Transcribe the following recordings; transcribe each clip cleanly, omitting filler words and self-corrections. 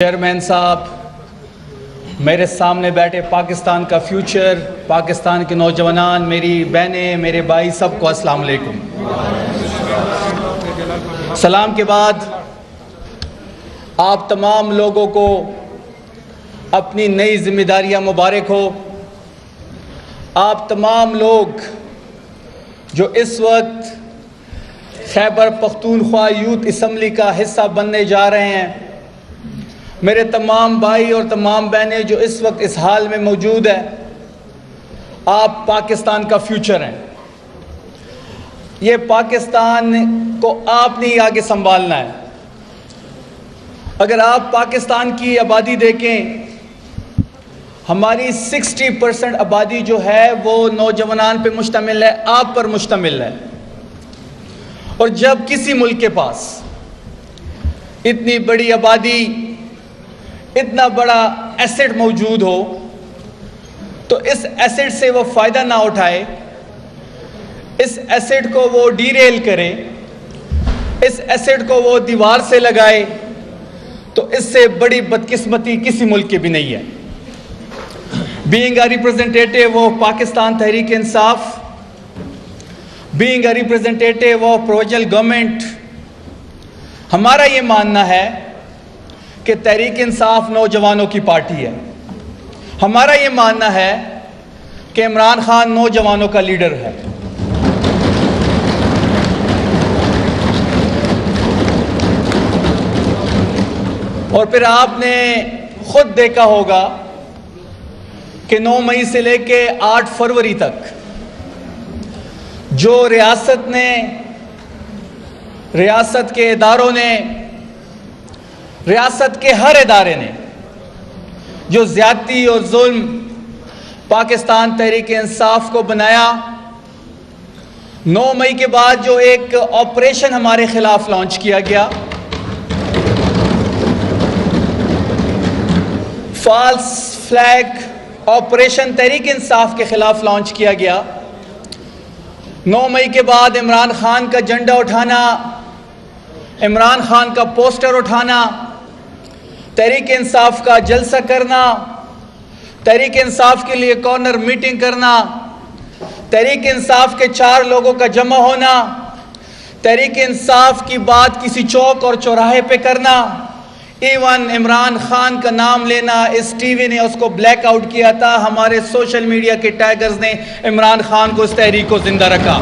Chairman साहब, मेरे सामने बैठे पाकिस्तान का फ्यूचर, पाकिस्तान के नौजवान, मेरी बहनें, मेरे भाई, सबको अस्सलाम वालेकुम। सलाम के बाद आप तमाम लोगों को अपनी नई जिम्मेदारियां मुबारक हो। आप तमाम लोग जो इस वक्त खैबर पख्तूनख्वा यूथ असम्बली का हिस्सा बनने जा रहे हैं, मेरे तमाम भाई और तमाम बहनें जो इस वक्त इस हाल में मौजूद है, आप पाकिस्तान का फ्यूचर हैं। ये पाकिस्तान को आपने ही आगे संभालना है। अगर आप पाकिस्तान की आबादी देखें, हमारी 60% आबादी जो है वो नौजवान पे मुश्तमिल है, आप पर मुश्तमिल है। और जब किसी मुल्क के पास इतनी बड़ी आबादी, इतना बड़ा एसेट मौजूद हो, तो इस एसेट से वो फ़ायदा ना उठाए, इस एसेट को वो डीरेल करे, इस एसेट को वो दीवार से लगाए, तो इससे बड़ी बदकिस्मती किसी मुल्क की भी नहीं है। Being a representative of Pakistan Tehreek Insaf, being a representative of provisional government, हमारा ये मानना है कि तहरीक इंसाफ नौजवानों की पार्टी है। हमारा ये मानना है कि इमरान खान नौजवानों का लीडर है। और फिर आपने खुद देखा होगा कि 9 मई से लेके 8 फरवरी तक जो रियासत के इदारों ने, रियासत के हर इदारे ने जो ज्यादती और जुल्म पाकिस्तान तहरीक इंसाफ को बनाया, 9 मई के बाद जो एक ऑपरेशन हमारे खिलाफ लॉन्च किया गया, false flag operation Tehreek Insaf के खिलाफ लॉन्च किया गया। 9 मई के बाद इमरान खान का झंडा उठाना, इमरान खान का पोस्टर उठाना, तहरीक इंसाफ का जलसा करना, तहरीक इंसाफ के लिए कॉर्नर मीटिंग करना, तहरीक इंसाफ के 4 लोगों का जमा होना, तहरीक इंसाफ की बात किसी चौक और चौराहे पे करना, इवन इमरान खान का नाम लेना, इस टीवी ने उसको ब्लैकआउट किया था, हमारे सोशल मीडिया के टाइगर्स ने इमरान खान को, इस तहरीक को जिंदा रखा।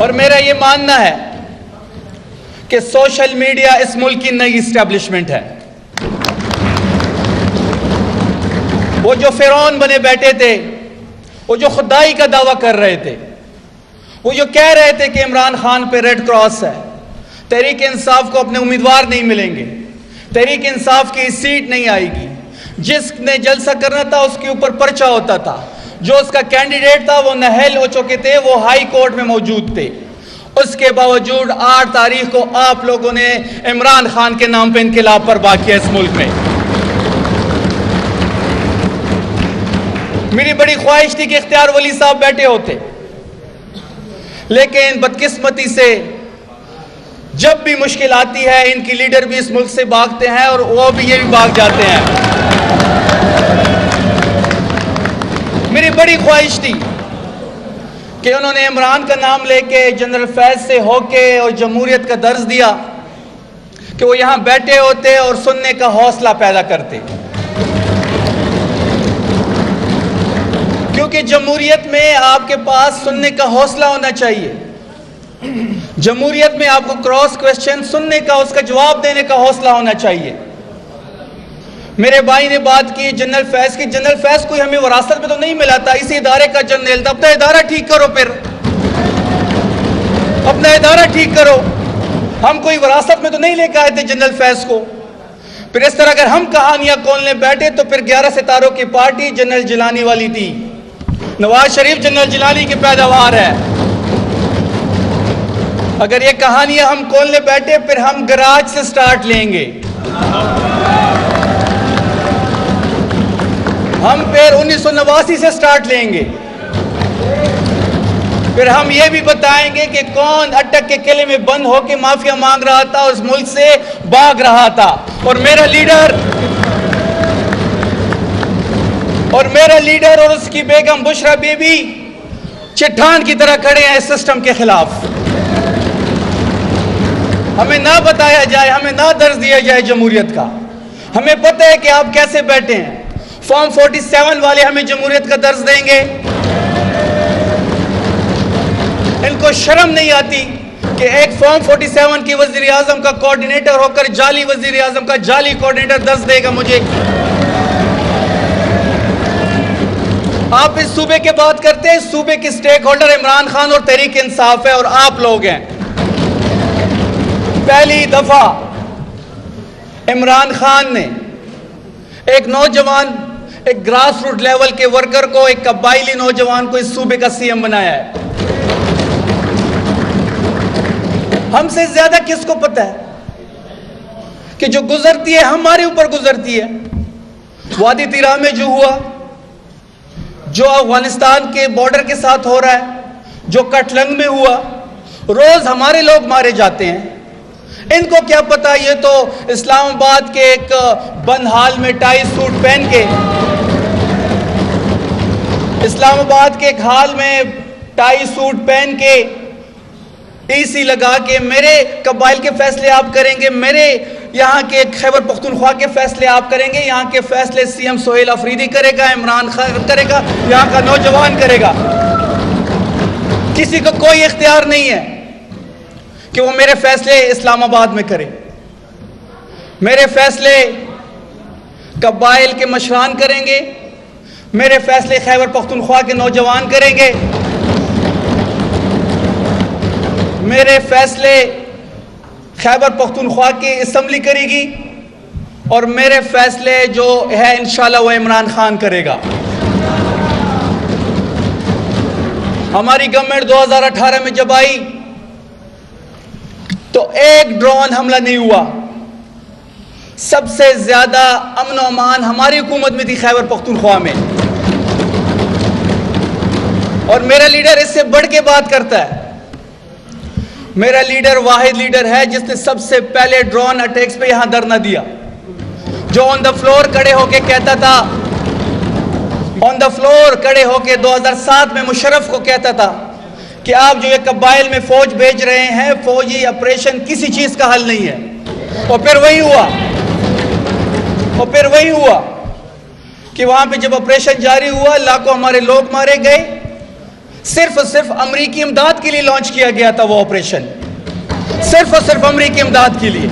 और मेरा ये मानना है कि सोशल मीडिया इस मुल्क की नई इस्टेब्लिशमेंट है। वो जो फिरौन बने बैठे थे, वो जो खुदाई का दावा कर रहे थे, वो जो कह रहे थे कि इमरान खान पे रेड क्रॉस है, तहरीक इंसाफ को अपने उम्मीदवार नहीं मिलेंगे, तहरीक इंसाफ की सीट नहीं आएगी, जिसने जलसा करना था उसके ऊपर पर्चा होता था, जो उसका कैंडिडेट था वो नहल हो चुके थे, वो हाई कोर्ट में मौजूद थे। उसके बावजूद 8 तारीख को आप लोगों ने इमरान खान के नाम पे इनकिलाब बर्पा किया इस मुल्क में। मेरी बड़ी ख्वाहिश थी कि इख्तियार वली साहब बैठे होते, लेकिन बदकिस्मती से जब भी मुश्किल आती है, इनकी लीडर भी इस मुल्क से भागते हैं और वो भी ये भी भाग जाते हैं। मेरी बड़ी ख्वाहिश थी कि उन्होंने इमरान का नाम लेके जनरल फैज से होके और जमहूरियत का दर्ज दिया, कि वो यहां बैठे होते और सुनने का हौसला पैदा करते। क्योंकि जमहूरियत में आपके पास सुनने का हौसला होना चाहिए। जमहूरियत में आपको क्रॉस क्वेश्चन सुनने का, उसका जवाब देने का हौसला होना चाहिए। मेरे भाई ने बात की जनरल फैज की। जनरल फैज कोई हमें विरासत में तो नहीं मिला था, इसी इदारे का जनरल था। अपना इदारा ठीक करो, फिर अपना इदारा ठीक करो। हम कोई विरासत में तो नहीं लेकर आए थे जनरल फैज को। फिर इस तरह अगर हम कहानियां खोलने बैठे तो फिर 11 सितारों की पार्टी जनरल जिलानी वाली थी। नवाज शरीफ जनरल जिलानी की पैदावार है। अगर ये कहानियां हम खोलने बैठे, फिर हम गराज से स्टार्ट लेंगे। हम फिर 1989 से स्टार्ट लेंगे। फिर हम ये भी बताएंगे कि कौन अटक के किले में बंद होकर माफिया मांग रहा था और उस मुल्क से भाग रहा था। और मेरा लीडर और उसकी बेगम बुशरा बीबी चट्टान की तरह खड़े हैं इस सिस्टम के खिलाफ। हमें ना बताया जाए, हमें ना दर्ज दिया जाए जमहूरियत का। हमें पता है कि आप कैसे बैठे हैं। फॉर्म 47 वाले हमें जमहूरियत का दर्ज देंगे। इनको शर्म नहीं आती कि एक फॉर्म 47 की वजीर आजम का कोऑर्डिनेटर होकर जाली वजीर आजम का जाली कोऑर्डिनेटर दर्ज देगा मुझे। आप इस सूबे की बात करते हैं, सूबे के स्टेक होल्डर इमरान खान और तहरीक इंसाफ है और आप लोग हैं। पहली दफा इमरान खान ने एक नौजवान, एक ग्रास रूट लेवल के वर्कर को, एक कबायली नौजवान को इस सूबे का सीएम बनाया है। हमसे ज्यादा किसको पता है कि जो गुजरती है हमारे ऊपर गुजरती है। वादी तिरा में जो हुआ, जो अफगानिस्तान के बॉर्डर के साथ हो रहा है, जो कटलंग में हुआ, रोज हमारे लोग मारे जाते हैं। इनको क्या पता, ये तो इस्लामाबाद के एक बंद हाल में टाई सूट पहन के, इस्लामाबाद के एक हाल में टाई सूट पहन के, ईसी लगा के मेरे कबाइल के फैसले आप करेंगे, मेरे यहाँ के खैबर पख्तूनख्वा के फैसले आप करेंगे, यहाँ के फैसले सीएम सोहेल अफरीदी करेगा, इमरान खान करेगा, यहाँ का नौजवान करेगा। किसी को कोई इख्तियार नहीं है कि वो मेरे फैसले इस्लामाबाद में करे। मेरे फैसले कबाइल के मशरान करेंगे, मेरे फैसले खैबर पख्तूनख्वा के नौजवान करेंगे, मेरे फैसले खैबर पख्तूनख्वा की असम्बली करेगी और मेरे फैसले जो है इंशाल्लाह वो इमरान खान करेगा। हमारी गवर्नमेंट 2018 में जब आई तो एक ड्रोन हमला नहीं हुआ। सबसे ज्यादा अमन और अमान हमारी हुकूमत में थी खैबर पख्तूनख्वा में। और मेरा लीडर इससे बढ़ के बात करता है। मेरा लीडर वाहिद लीडर है जिसने सबसे पहले ड्रोन अटैक्स पे यहां धरना दिया, जो ऑन द फ्लोर खड़े होके कहता था, ऑन द फ्लोर खड़े होके 2007 में मुशर्रफ को कहता था कि आप जो ये कबाइल में फौज भेज रहे हैं, फौजी ऑपरेशन किसी चीज का हल नहीं है। और फिर वही हुआ कि वहां पे जब ऑपरेशन जारी हुआ, लाखों हमारे लोग मारे गए। सिर्फ और सिर्फ अमरीकी इमदाद के लिए लॉन्च किया गया था वो ऑपरेशन, सिर्फ और सिर्फ अमरीकी इमदाद के लिए।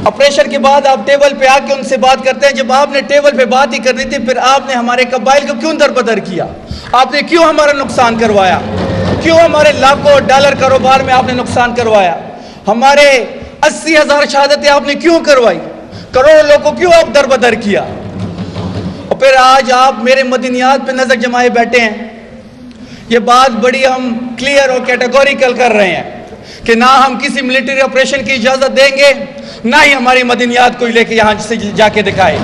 ऑपरेशन के बाद आप टेबल पे आके उनसे बात करते हैं। जब आपने टेबल पे बात ही करनी थी, फिर आपने हमारे कबाइल को क्यों दरबदर किया? आपने क्यों हमारा नुकसान करवाया? क्यों हमारे लाखों डॉलर कारोबार में आपने नुकसान करवाया? हमारे 80,000 शहादतें आपने क्यों करवाई? करोड़ों लोगों को क्यों आप दरबदर किया? और फिर आज आप मेरे मदनियात पे नजर जमाए बैठे हैं। ये बात बड़ी हम क्लियर और कैटेगोरिकल कर रहे हैं कि ना हम किसी मिलिट्री ऑपरेशन की इजाजत देंगे, ना ही हमारी मदनियात को लेके यहां से जाके दिखाए।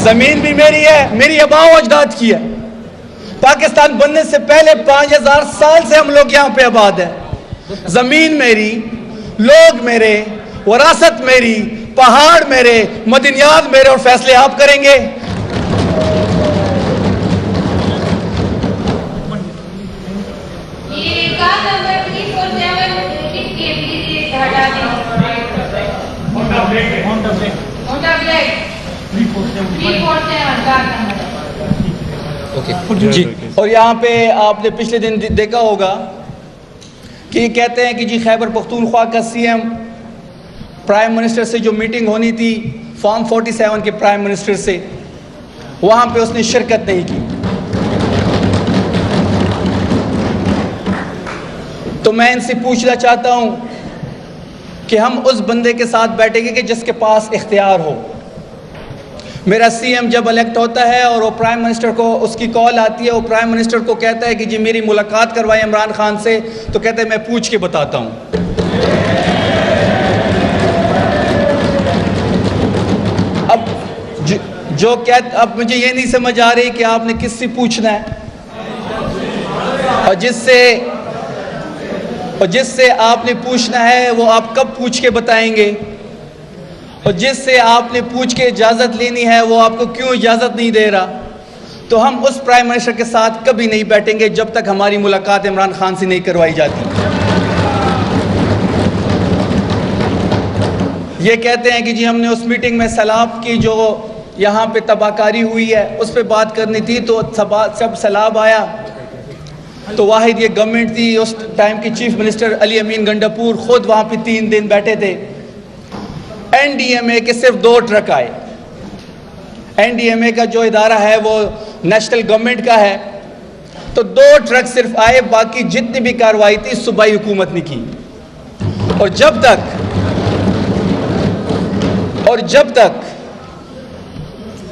जमीन भी मेरी है, मेरी आबाओ अजदाद की है। पाकिस्तान बनने से पहले 5000 साल से हम लोग यहां पे आबाद है। जमीन मेरी, लोग मेरे, वरासत मेरी, पहाड़ मेरे, मदनियात मेरे, और फैसले आप करेंगे। जी। और यहाँ पे आपने पिछले दिन देखा होगा कि ये कहते हैं कि जी खैबर पख्तूनख्वा का सीएम प्राइम मिनिस्टर से जो मीटिंग होनी थी फॉर्म 47 के प्राइम मिनिस्टर से, वहाँ पे उसने शिरकत नहीं की। तो मैं इनसे पूछना चाहता हूँ कि हम उस बंदे के साथ बैठेंगे कि जिसके पास इख्तियार हो। मेरा सीएम जब इलेक्ट होता है और वो प्राइम मिनिस्टर को उसकी कॉल आती है, वो प्राइम मिनिस्टर को कहता है कि जी मेरी मुलाकात करवाए इमरान खान से, तो कहते हैं मैं पूछ के बताता हूँ। अब जो क्या, अब मुझे ये नहीं समझ आ रही कि आपने किससे पूछना है, और जिससे आपने पूछना है वो आप कब पूछ के बताएंगे, और जिससे आपने पूछ के इजाज़त लेनी है वो आपको क्यों इजाज़त नहीं दे रहा। तो हम उस प्राइम मिनिस्टर के साथ कभी नहीं बैठेंगे जब तक हमारी मुलाकात इमरान खान से नहीं करवाई जाती। ये कहते हैं कि जी हमने उस मीटिंग में सैलाब की जो यहाँ पे तबाहकारी हुई है उस पर बात करनी थी, तो सब सैलाब आया तो वाहिद ये गवर्नमेंट थी, उस टाइम की चीफ मिनिस्टर अली अमीन गंडापुर खुद वहाँ पे 3 दिन बैठे थे। एनडीएमए के सिर्फ 2 ट्रक आए। एनडीएमए का जो इदारा है वो नेशनल गवर्नमेंट का है, तो 2 ट्रक सिर्फ आए, बाकी जितनी भी कार्रवाई थी सूबाई हुकूमत ने की। और जब तक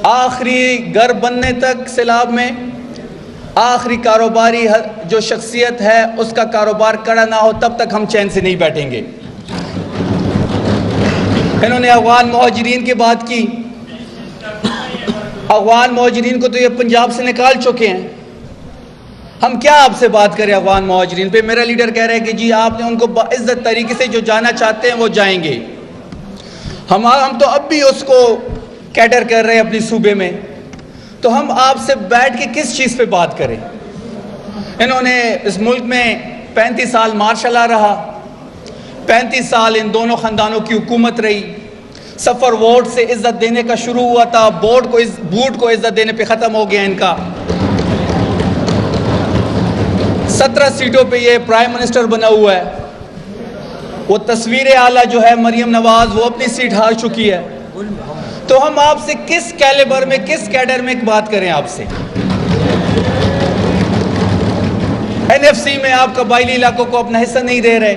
आखिरी घर बनने तक सैलाब में आखिरी कारोबारी जो शख्सियत है उसका कारोबार कड़ा ना हो तब तक हम चैन से नहीं बैठेंगे। इन्होंने अफगान मुहाजिरीन की बात की। अफगान मुहाजिरीन को तो ये पंजाब से निकाल चुके हैं, हम क्या आपसे बात करें अफगान मुहाजिरीन पे। मेरा लीडर कह रहा है कि जी आपने उनको बाइज्जत तरीके से जो जाना चाहते हैं वो जाएंगे। हम तो अब भी उसको कैटर कर रहे हैं अपने सूबे में, तो हम आपसे बैठ के किस चीज़ पे बात करें। इन्होंने इस मुल्क में 35 साल मार्शल लॉ रहा, 35 साल इन दोनों ख़ानदानों की हुकूमत रही। सफ़र वोट से इज़्ज़त देने का शुरू हुआ था, बूट को इज़्ज़त देने पे ख़त्म हो गया इनका। 17 सीटों पे ये प्राइम मिनिस्टर बना हुआ है। वो तस्वीर आला जो है मरियम नवाज, वो अपनी सीट हार चुकी है। तो हम आपसे किस कैलिबर में, किस कैडर में बात करें आपसे। एनएफसी में आप कबायली इलाकों को अपना हिस्सा नहीं दे रहे।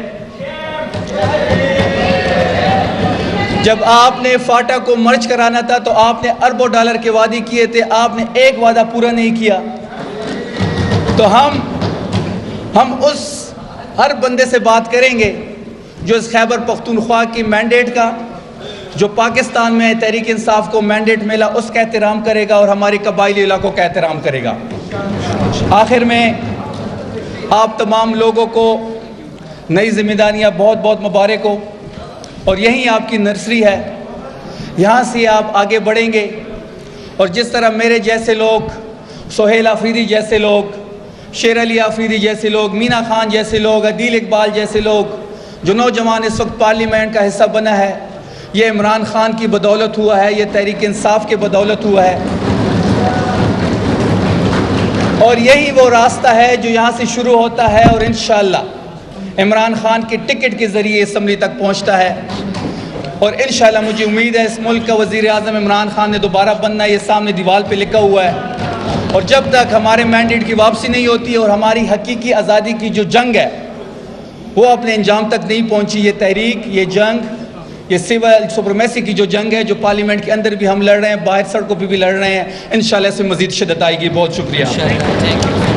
जब आपने फाटा को मर्ज कराना था तो आपने अरबों डॉलर के वादे किए थे, आपने एक वादा पूरा नहीं किया। तो हम उस हर बंदे से बात करेंगे जो इस खैबर पख्तूनख्वा की मैंडेट का, जो पाकिस्तान में तहरीक इंसाफ को मैंडेट मिला, उसका एहतराम करेगा और हमारे कबायली इलाकों का एहतराम करेगा। आखिर में आप तमाम लोगों को नई जिम्मेदारियां बहुत बहुत मुबारक हो, और यही आपकी नर्सरी है, यहाँ से आप आगे बढ़ेंगे। और जिस तरह मेरे जैसे लोग, सोहेल आफरीदी जैसे लोग, शेर अली आफरीदी जैसे लोग, मीना खान जैसे लोग, अदील इकबाल जैसे लोग, जो नौजवान इस वक्त पार्लियामेंट का हिस्सा बना है, ये इमरान खान की बदौलत हुआ है, ये तहरीक इंसाफ के बदौलत हुआ है। और यही वो रास्ता है जो यहाँ से शुरू होता है और इंशाअल्लाह इमरान खान के टिकट के ज़रिए असम्बली तक पहुँचता है। और इंशाअल्लाह मुझे उम्मीद है इस मुल्क का वज़ीर आज़म इमरान खान ने दोबारा बनना, ये सामने दीवार पे लिखा हुआ है। और जब तक हमारे मैंडेट की वापसी नहीं होती और हमारी हकीकी आज़ादी की जो जंग है वो अपने अंजाम तक नहीं पहुँची, ये तहरीक, ये जंग, ये सिविल सुप्रीमेसी की जो जंग है, जो पार्लियामेंट के अंदर भी हम लड़ रहे हैं, बाहर सड़कों पे भी लड़ रहे हैं, इंशाल्लाह से मज़ीद शिद्दत आएगी। बहुत शुक्रिया।